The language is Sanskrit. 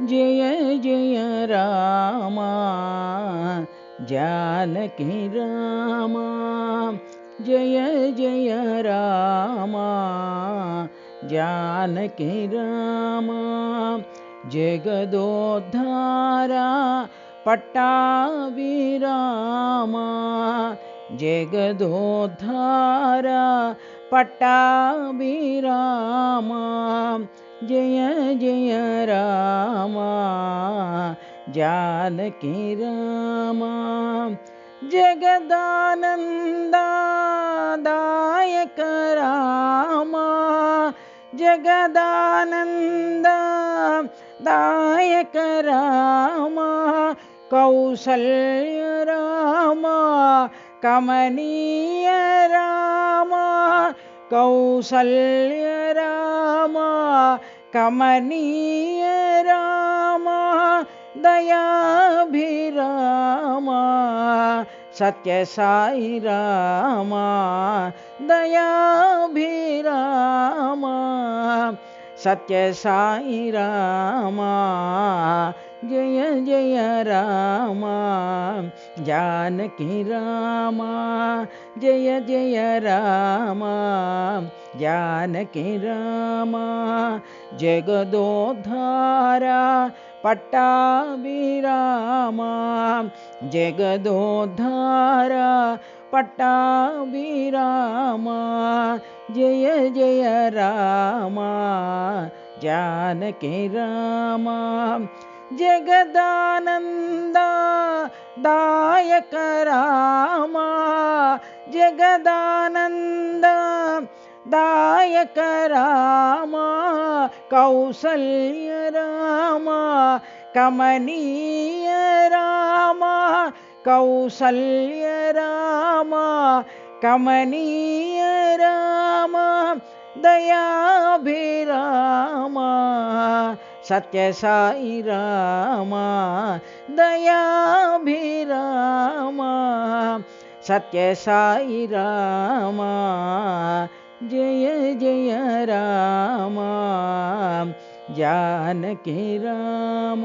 जय जय राम जानकी राम जय जय राम जानकी राम जगदोद्धारा पट्टाभिराम जगदोद्धारा पट्टाभिराम जय जय राम जानकी राम जगदानंददायक राम जगदानंददायक राम कौसल्य राम कमनीय राम कौसल्य राम कमनीय राम दयाभिराम सत्य साई राम दयाभिराम सत्य साई राम जय जय राम जानकी राम जय जय राम जानकी राम जगदोद्धारा पट्टाभिराम जगदोद्धारा पट्टाभिराम जय जय राम जानकी राम जगदानंददायक राम जगदानंददायक राम कौसल्य राम कमनीय राम कौसल्य राम कमनीय राम दयाभिराम सत्य साई राम दयाभिराम सत्य साई राम जय जय राम जानकी राम।